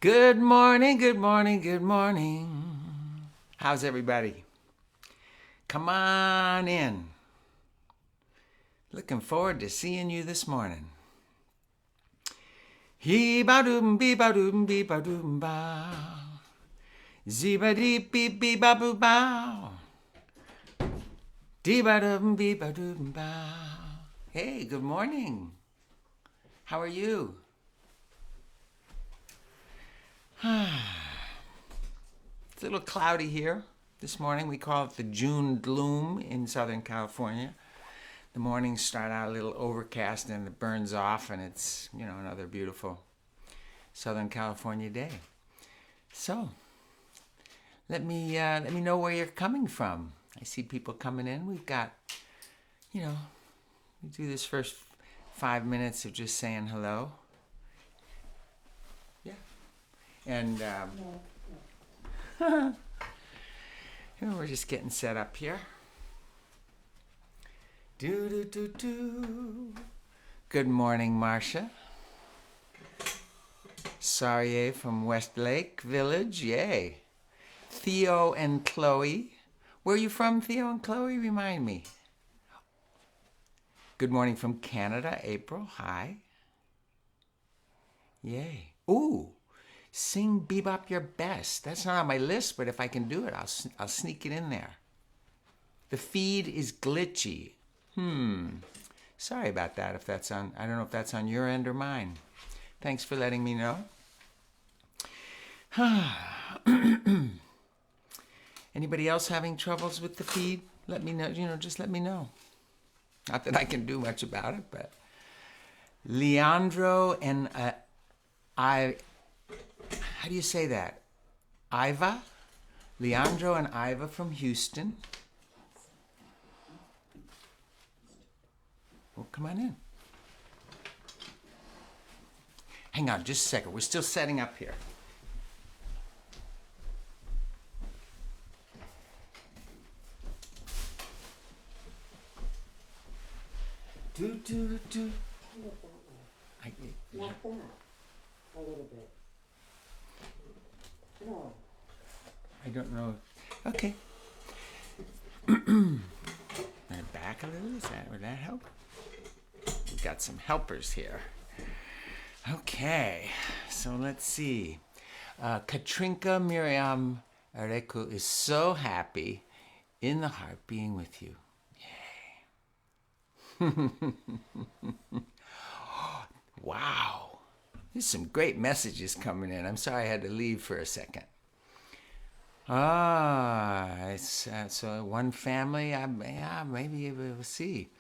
Good morning, good morning, good morning. How's everybody? Come on in. Looking forward to seeing you this morning. He-ba-doom, be-ba-doom, be-ba-doom, bow. Zee-ba-dee, be-be-ba-boo, bow. Dee-ba-doom, be-ba-doom, bow. Hey, good morning. How are you? It's a little cloudy here this morning. We call it the June gloom in Southern California. The mornings start out a little overcast and it burns off, and it's, another beautiful Southern California day. So, let me know where you're coming from. I see people coming in. We've got, we do this first 5 minutes of just saying hello. Yeah. And we're just getting set up here. Do. Good morning, Marcia. Sarie from Westlake Village, yay. Theo and Chloe. Where are you from, Theo and Chloe? Remind me. Good morning from Canada, April. Hi. Yay. Ooh, sing Bebop your best. That's not on my list, but if I can do it, I'll sneak it in there. The feed is glitchy. Sorry about that if that's on, I don't know if that's on your end or mine. Thanks for letting me know. Anybody else having troubles with the feed? Let me know, just let me know. Not that I can do much about it, but Leandro and how do you say that? Iva? Leandro and Iva from Houston. Well, come on in. Hang on just a second. We're still setting up here. Do. Like that, a little bit. No. I don't know. Okay. Back a little. Would that help? We've got some helpers here. Okay. So let's see. Katrinka Miriam Areku is so happy in the heart being with you. Wow. There's some great messages coming in. I'm sorry I had to leave for a second. It's so one family. Maybe we'll see.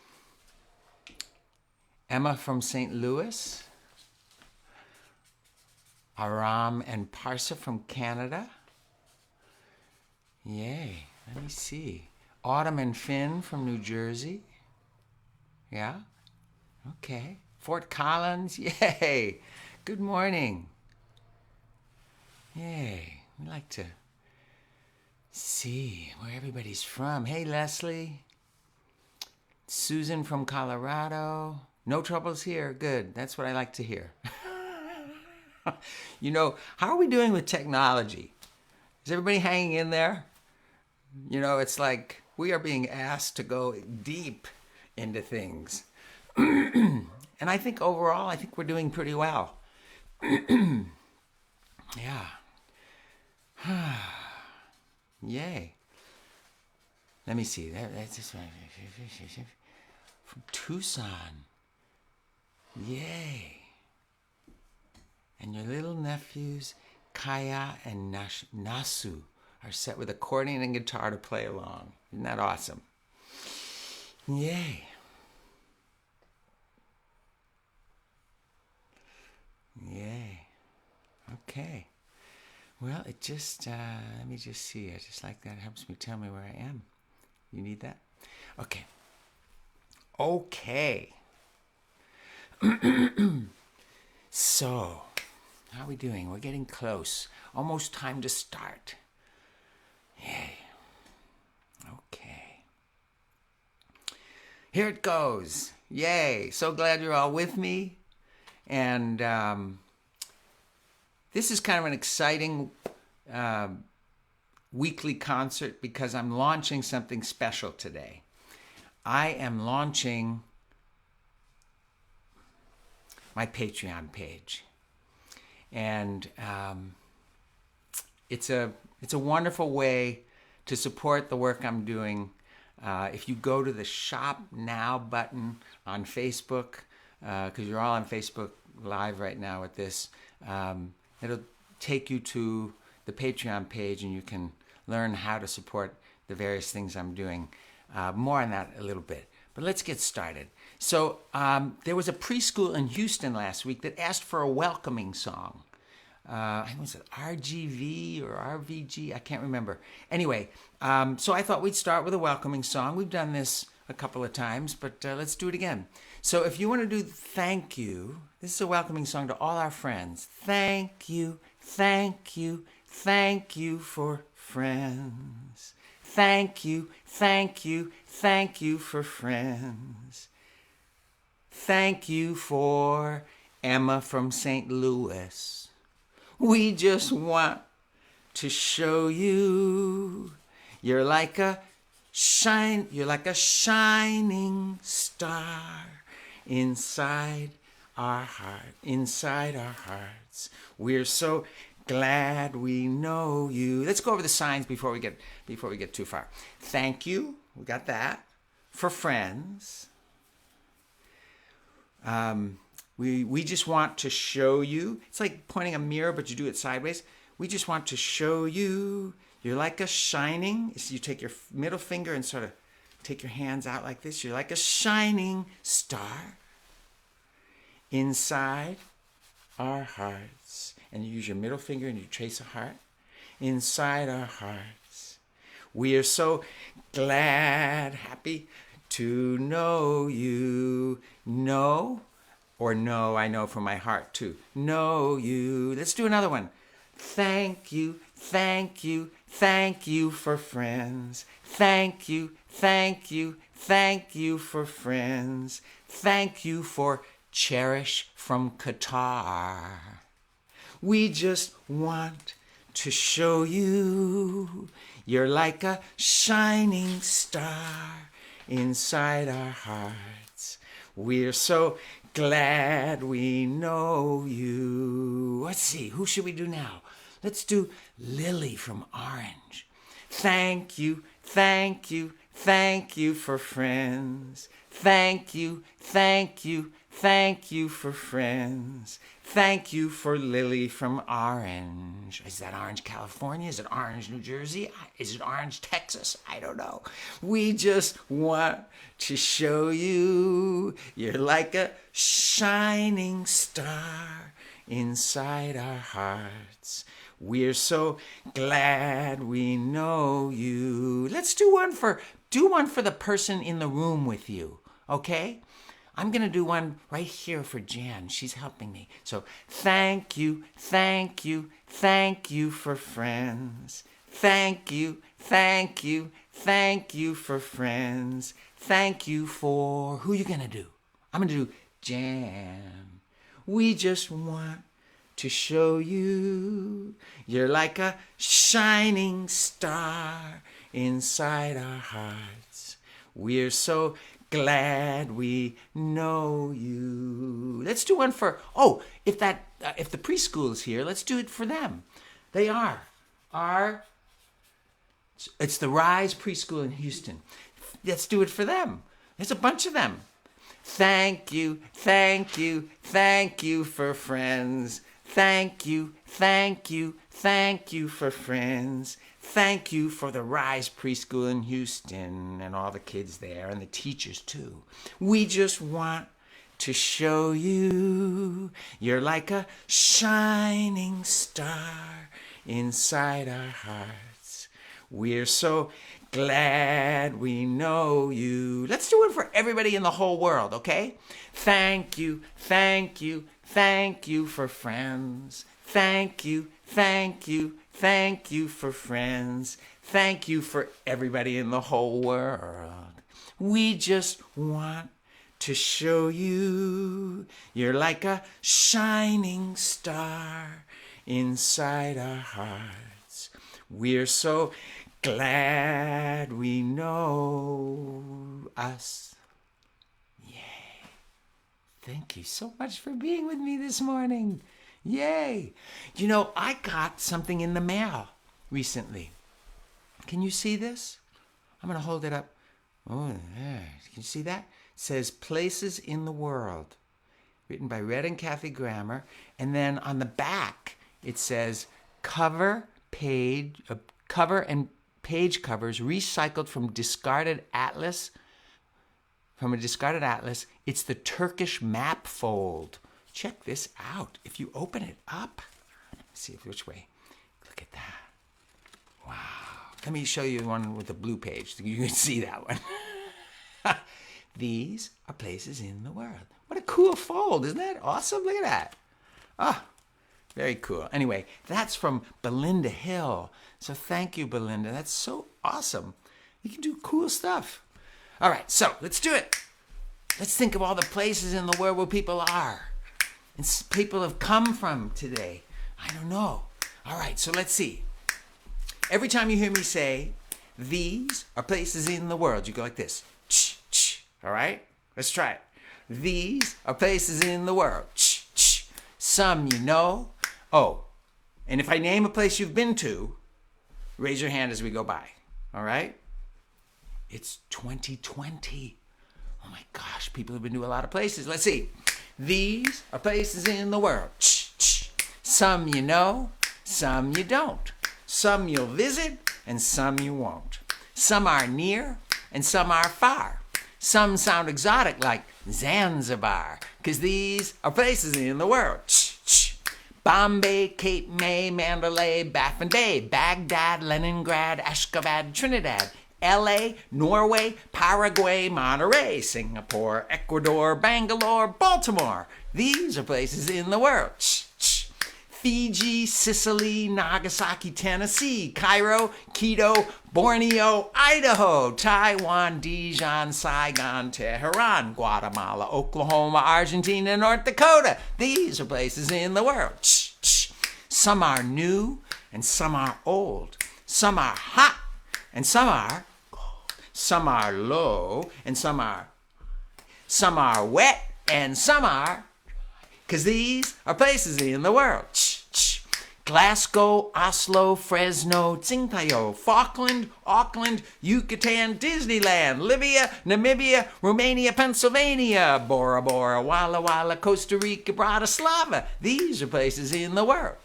Emma from St. Louis. Aram and Parsa from Canada. Yay. Let me see. Autumn and Finn from New Jersey. Yeah? Okay. Fort Collins. Yay. Good morning. Yay. We like to see where everybody's from. Hey, Leslie. Susan from Colorado. No troubles here. Good. That's what I like to hear. How are we doing with technology? Is everybody hanging in there? It's like we are being asked to go deep into things. And I think overall, we're doing pretty well. Yeah. Yay. Let me see. That's just from Tucson. Yay. And your little nephews, Kaya and Nasu, are set with accordion and guitar to play along. Isn't that awesome? Yay. Yay. Okay. Well, it just, let me just see. I just like that. It helps me tell me where I am. You need that? Okay. So, how are we doing? We're getting close. Almost time to start. Yay. Okay. Here it goes. Yay. So glad you're all with me. And This is kind of an exciting weekly concert because I'm launching something special today. I am launching my Patreon page. And it's a wonderful way to support the work I'm doing. If you go to the Shop Now button on Facebook, because you're all on Facebook Live right now with this, it'll take you to the Patreon page and you can learn how to support the various things I'm doing. More on that a little bit. But let's get started. So there was a preschool in Houston last week that asked for a welcoming song. I think it was RGV or RVG, I can't remember. Anyway, so I thought we'd start with a welcoming song. We've done this a couple of times, but let's do it again. So if you want to do thank you, this is a welcoming song to all our friends. Thank you, thank you, thank you for friends. Thank you, thank you, thank you for friends. Thank you for Emma from St. Louis. We just want to show you you're like a shining star inside our hearts. We're so glad we know you. Let's go over the signs before we get too far. Thank you, we got that. For friends. We just want to show you. It's like pointing a mirror, but you do it sideways. We just want to show you. You're like a shining. So you take your middle finger and sort of take your hands out like this. You're like a shining star inside our hearts. And you use your middle finger and you trace a heart inside our hearts. We are so glad, happy to know you. Know or no, I know from my heart too. Know you. Let's do another one. Thank you, thank you, thank you for friends. Thank you, thank you, thank you for friends. Thank you for Cherish from Qatar. We just want to show you you're like a shining star inside our hearts. We're so glad we know you. Let's see, who should we do now? Let's do Lily from Orange. Thank you, thank you, thank you for friends. Thank you, thank you, thank you for friends. Thank you for Lily from Orange. Is that Orange, California? Is it Orange, New Jersey? Is it Orange, Texas? I don't know. We just want to show you you're like a shining star inside our hearts. We're so glad we know you. Let's do one for the person in the room with you, okay? I'm going to do one right here for Jan. She's helping me. So thank you, thank you, thank you for friends. Thank you, thank you, thank you for friends. Thank you for... Who are you going to do? I'm going to do Jan. We just want to show you you're like a shining star inside our hearts. We're so glad we know you. Let's do one for, if the preschool is here, let's do it for them. They are. It's the Rise Preschool in Houston. Let's do it for them. There's a bunch of them. Thank you, thank you, thank you for friends. Thank you, thank you, thank you for friends. Thank you for the Rise Preschool in Houston and all the kids there and the teachers too. We just want to show you you're like a shining star inside our hearts. We're so glad we know you. Let's do it for everybody in the whole world, okay? Thank you, thank you, thank you for friends. Thank you, thank you, thank you for friends. Thank you for everybody in the whole world. We just want to show you you're like a shining star inside our hearts. We're so glad we know us. Yay. Thank you so much for being with me this morning. Yay. You know, I got something in the mail recently. Can you see this? I'm going to hold it up. Oh, there. Can you see that? It says Places in the World, written by Red and Kathy Grammer. And then on the back, it says cover and page covers recycled from a discarded atlas. It's the Turkish map fold. Check this out. If you open it up, let's see which way. Look at that. Wow. Let me show you one with the blue page. You can see that one. These are places in the world. What a cool fold. Isn't that awesome? Look at that. Ah, very cool. Anyway, that's from Belinda Hill. So thank you, Belinda. That's so awesome. You can do cool stuff. All right, so let's do it. Let's think of all the places in the world where people are and people have come from today. I don't know. All right, so let's see. Every time you hear me say, these are places in the world, you go like this. Ch, ch. All right? Let's try it. These are places in the world. Ch, ch. Some you know. Oh, and if I name a place you've been to, raise your hand as we go by. All right? It's 2020. Oh my gosh, people have been to a lot of places. Let's see. These are places in the world. Ch, ch. Some you know, some you don't. Some you'll visit, and some you won't. Some are near, and some are far. Some sound exotic like Zanzibar, because these are places in the world. Bombay, Cape May, Mandalay, Baffin Bay, Baghdad, Leningrad, Ashgabat, Trinidad, LA, Norway, Paraguay, Monterey, Singapore, Ecuador, Bangalore, Baltimore. These are places in the world. Fiji, Sicily, Nagasaki, Tennessee, Cairo, Quito, Borneo, Idaho, Taiwan, Dijon, Saigon, Tehran, Guatemala, Oklahoma, Argentina, North Dakota. These are places in the world. Some are new and some are old. Some are hot and some are cold. Some are low and some are wet and some are, because these are places in the world. Glasgow, Oslo, Fresno, Tsingtao, Falkland, Auckland, Yucatan, Disneyland, Libya, Namibia, Romania, Pennsylvania, Bora Bora, Walla Walla, Costa Rica, Bratislava. These are places in the world.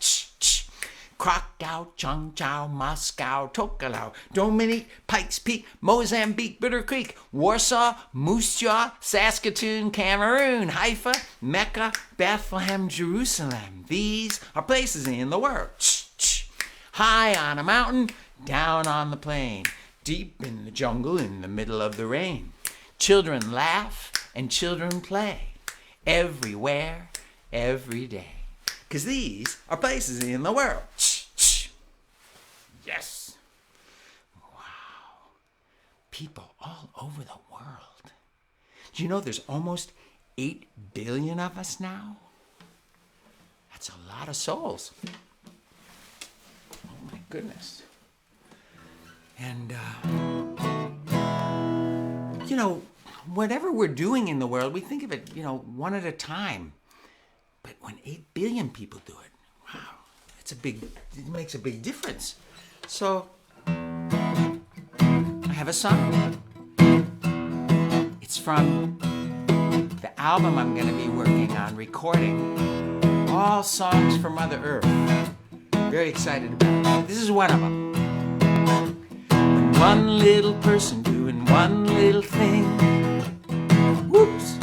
Krakow, Chongqing, Moscow, Tokelau, Dominique, Pikes Peak, Mozambique, Bitter Creek, Warsaw, Moose Jaw, Saskatoon, Cameroon, Haifa, Mecca, Bethlehem, Jerusalem. These are places in the world. High on a mountain, down on the plain, deep in the jungle, in the middle of the rain. Children laugh and children play, everywhere, every day. Because these are places in the world. Yes. Wow. People all over the world. Do you know there's almost 8 billion of us now? That's a lot of souls. Oh my goodness. And, you know, whatever we're doing in the world, we think of it, you know, one at a time. But when 8 billion people do it, wow, it makes a big difference. So, I have a song. It's from the album I'm going to be working on, recording. All songs for Mother Earth. Very excited about it. This is one of them. When one little person doing one little thing. Whoops.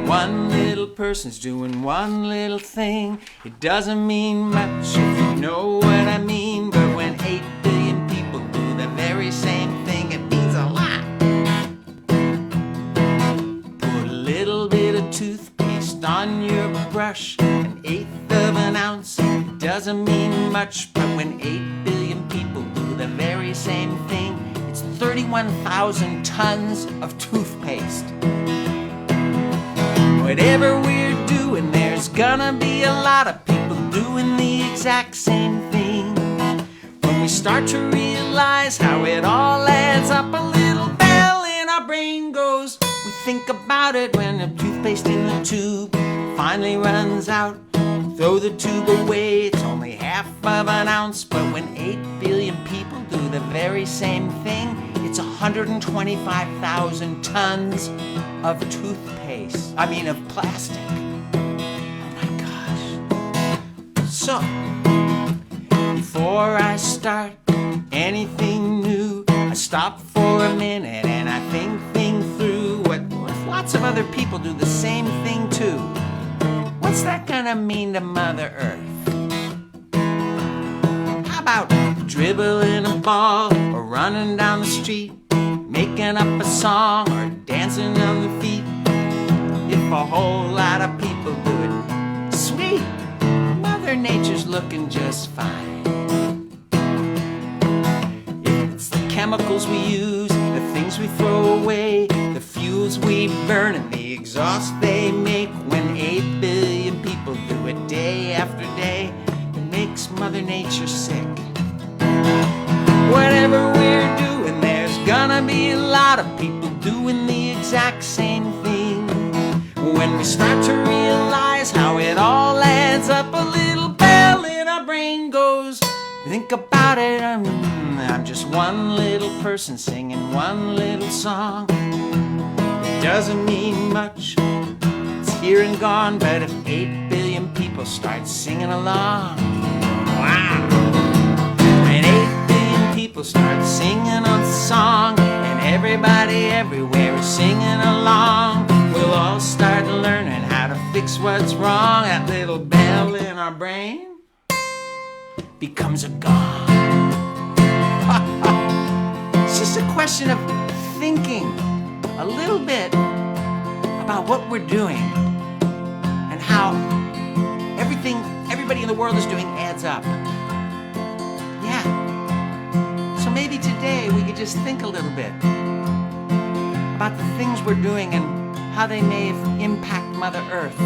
One little person's doing one little thing. It doesn't mean much if you know what I mean. But when 8 billion people do the very same thing, it means a lot. Put a little bit of toothpaste on your brush, 1/8 of an ounce. It doesn't mean much, but when 8 billion people do the very same thing, it's 31,000 tons of toothpaste. Whatever we're doing, there's gonna be a lot of people doing the exact same thing. When we start to realize how it all adds up, a little bell in our brain goes. We think about it when the toothpaste in the tube finally runs out. Throw the tube away, it's only half of an ounce. But when 8 billion people do the very same thing, it's 125,000 tons of toothpaste. Of plastic. Oh my gosh. So, before I start anything new, I stop for a minute and I think through what if lots of other people do the same thing too? What's that gonna mean to Mother Earth? How about dribbling a ball or running down the street, making up a song or dancing on the feet? If a whole lot of people do it, sweet, Mother Nature's looking just fine. If it's the chemicals we use, the things we throw away, the fuels we burn and the exhaust they make, when 8 billion people do it day after day, it makes Mother Nature sick. Whatever we're doing, there's gonna be a lot of people doing the exact same thing. When we start to realize how it all adds up, a little bell in our brain goes. Think about it, I'm just one little person singing one little song. It doesn't mean much, it's here and gone, but if 8 billion people start singing along, wow! When 8 billion people start singing a song, and everybody everywhere is singing along, we'll all start learning how to fix what's wrong. That little bell in our brain becomes a gong. It's just a question of thinking a little bit about what we're doing and how everybody in the world is doing adds up. Yeah. So maybe today we could just think a little bit about the things we're doing and how they may impact Mother Earth.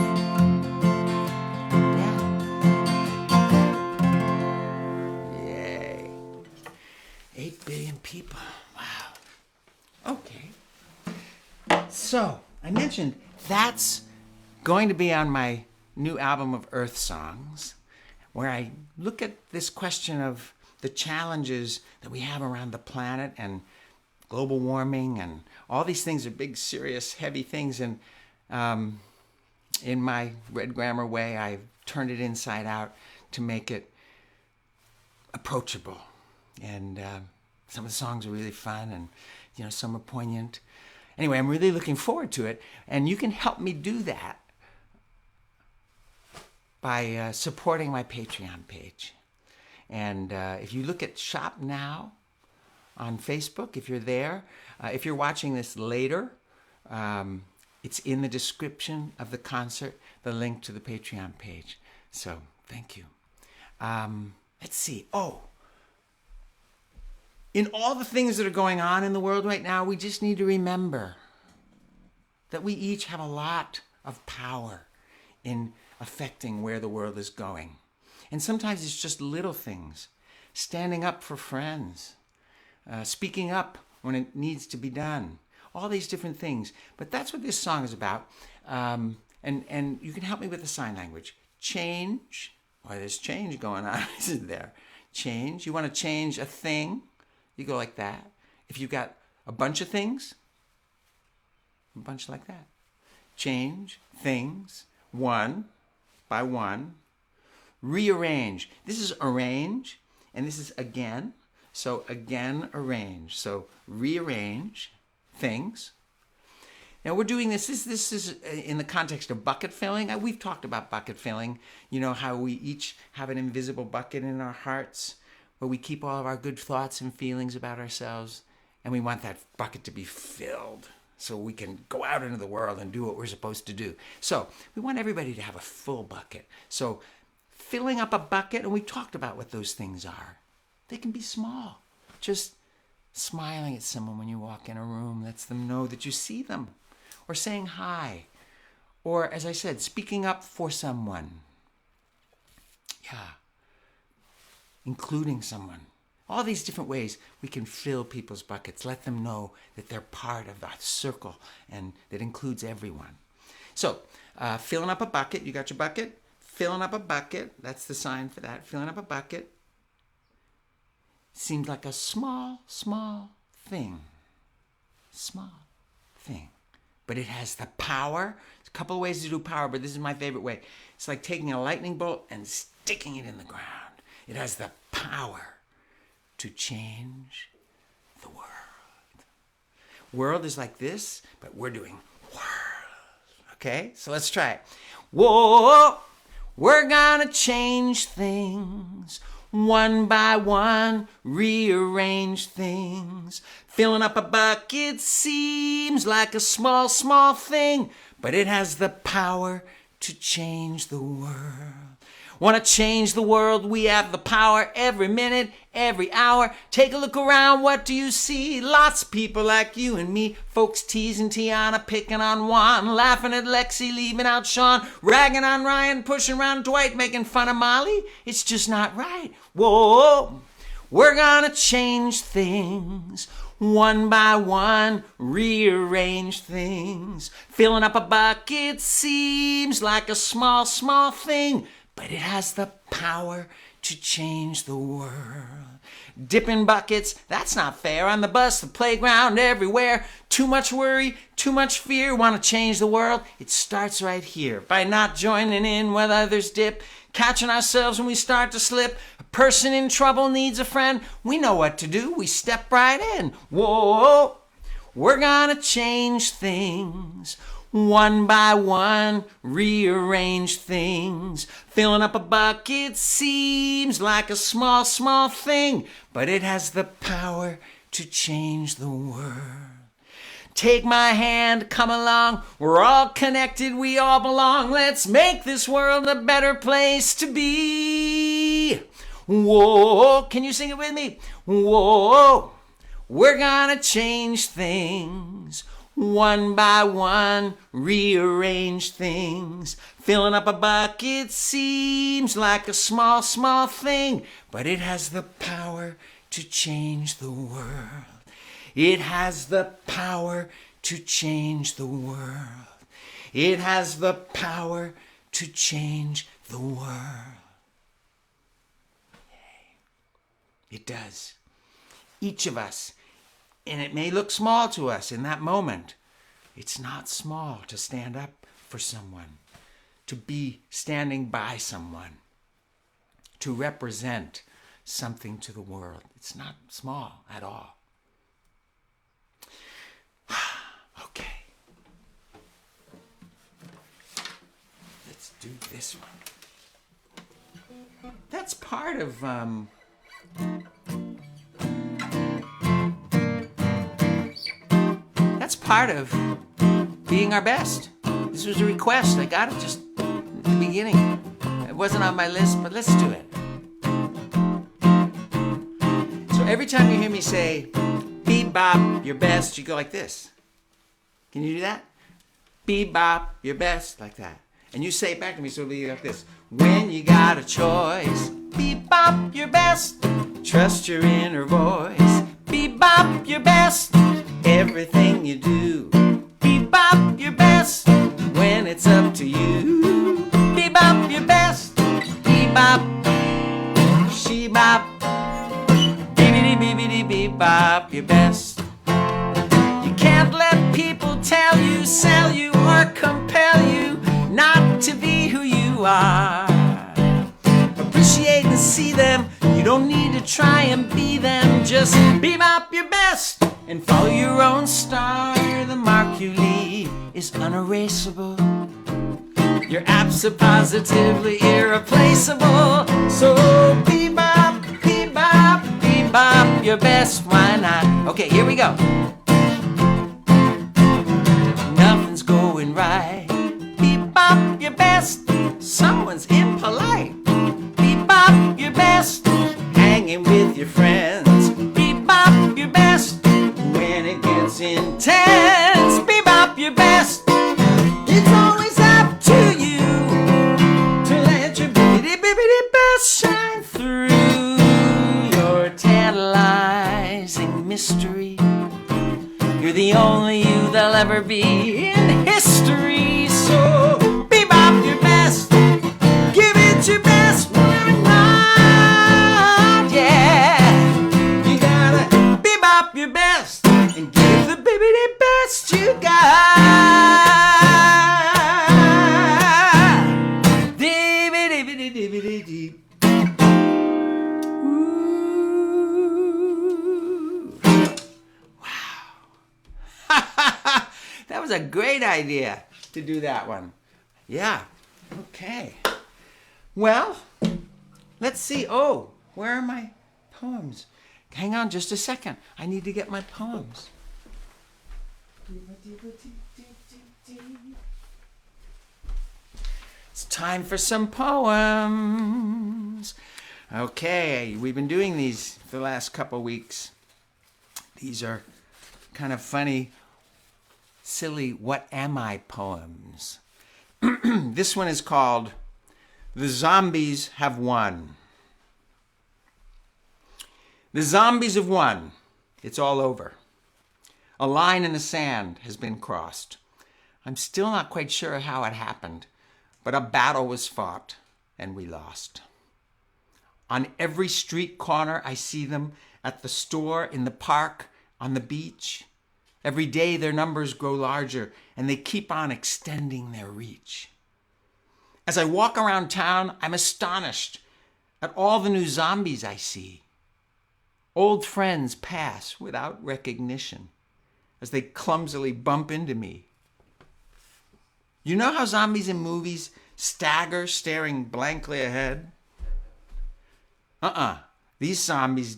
Yay. 8 billion people. Wow. Okay. So, I mentioned that's going to be on my new album of Earth songs, where I look at this question of the challenges that we have around the planet and global warming, and all these things are big, serious, heavy things. And in my Red Grammar way, I've turned it inside out to make it approachable. And some of the songs are really fun, and some are poignant. Anyway, I'm really looking forward to it, and you can help me do that by supporting my Patreon page. And if you look at Shop Now on Facebook, if you're there, if you're watching this later, it's in the description of the concert, the link to the Patreon page. So, thank you. Let's see. In all the things that are going on in the world right now, we just need to remember that we each have a lot of power in affecting where the world is going. And sometimes it's just little things. Standing up for friends. Speaking up when it needs to be done. All these different things. But that's what this song is about. And you can help me with the sign language. Change. Why, there's change going on, isn't there? Change. You want to change a thing? You go like that. If you've got a bunch of things, a bunch like that. Change things one by one. Rearrange. This is arrange, and this is again. So again, arrange. So rearrange things. Now we're doing this. This is in the context of bucket filling. We've talked about bucket filling. You know how we each have an invisible bucket in our hearts, where we keep all of our good thoughts and feelings about ourselves, and we want that bucket to be filled so we can go out into the world and do what we're supposed to do. So we want everybody to have a full bucket. So filling up a bucket, and we talked about what those things are. They can be small. Just smiling at someone when you walk in a room lets them know that you see them, or saying hi, Or, as I said, speaking up for someone. Yeah. Including someone. All these different ways we can fill people's buckets. Let them know that they're part of that circle and that includes everyone. So, filling up a bucket. You got your bucket? Filling up a bucket. That's the sign for that. Filling up a bucket. Seems like a small, small thing. Small thing. But it has the power. There's a couple of ways to do power, but this is my favorite way. It's like taking a lightning bolt and sticking it in the ground. It has the power to change the world. World is like this, but we're doing world. Okay? So let's try it. Whoa! We're gonna change things. One by one, rearrange things. Filling up a bucket seems like a small, small thing, but it has the power to change the world. Want to change the world? We have the power every minute, every hour. Take a look around, what do you see? Lots of people like you and me. Folks teasing Tiana, picking on Juan, laughing at Lexi, leaving out Sean, ragging on Ryan, pushing around Dwight, making fun of Molly. It's just not right. Whoa, we're gonna change things. One by one, rearrange things. Filling up a bucket seems like a small, small thing, but it has the power to change the world. Dipping buckets, that's not fair. On the bus, the playground, everywhere. Too much worry, too much fear. Want to change the world? It starts right here. By not joining in when others dip. Catching ourselves when we start to slip. A person in trouble needs a friend. We know what to do. We step right in. Whoa, we're gonna change things. One by one, rearrange things. Filling up a bucket seems like a small, small thing, but it has the power to change the world. Take my hand, come along. We're all connected, we all belong. Let's make this world a better place to be. Whoa, can you sing it with me? Whoa, we're gonna change things. One by one, rearrange things. Filling up a bucket seems like a small, small thing, but it has the power to change the world. It has the power to change the world. It has the power to change the world. It does. Each of us. And it may look small to us in that moment. It's not small to stand up for someone, to be standing by someone, to represent something to the world. It's not small at all. Okay. Let's do this one. That's part of That's part of being our best. This was a request. I got it just at the beginning. It wasn't on my list, but let's do it. So every time you hear me say, Bebop, your best, you go like this. Can you do that? Bebop, your best, like that. And you say it back to me, so it'll be like this. When you got a choice, bebop, your best. Trust your inner voice. Bebop, your best. Everything you do, bebop your best when it's up to you. Bebop your best, bebop, she-bop, bebop your best. You can't let people tell you, sell you, or compel you not to be who you are. Appreciate and see them, you don't need to try and be them. Just bebop your best and follow your own star. The mark you leave is unerasable. Your apps are positively irreplaceable. So bebop, bebop, bebop your best, why not? Okay, here we go. Nothing's going right. Bebop your best. Someone's impolite. Bebop your best. Hanging with your friends. Bebop your best. When it gets intense, bebop your best. It's always happening. never be in history. So bebop your best, give it your best. Why not? Yeah, you gotta bebop your best and give the baby the best you got. That was a great idea to do that one. Yeah. Okay. Well, let's see. Oh, where are my poems? Hang on just a second. I need to get my poems. It's time for some poems. Okay, we've been doing these for the last couple weeks. These are kind of funny, silly what am I poems. This one is called The Zombies Have Won. The zombies have won. It's all over. A line in the sand has been crossed. I'm still not quite sure how it happened, but a battle was fought and we lost. On every street corner I see them, at the store, in the park, on the beach. Every day their numbers grow larger and they keep on extending their reach. As I walk around town, I'm astonished at all the new zombies I see. Old friends pass without recognition as they clumsily bump into me. You know how zombies in movies stagger, staring blankly ahead? These zombies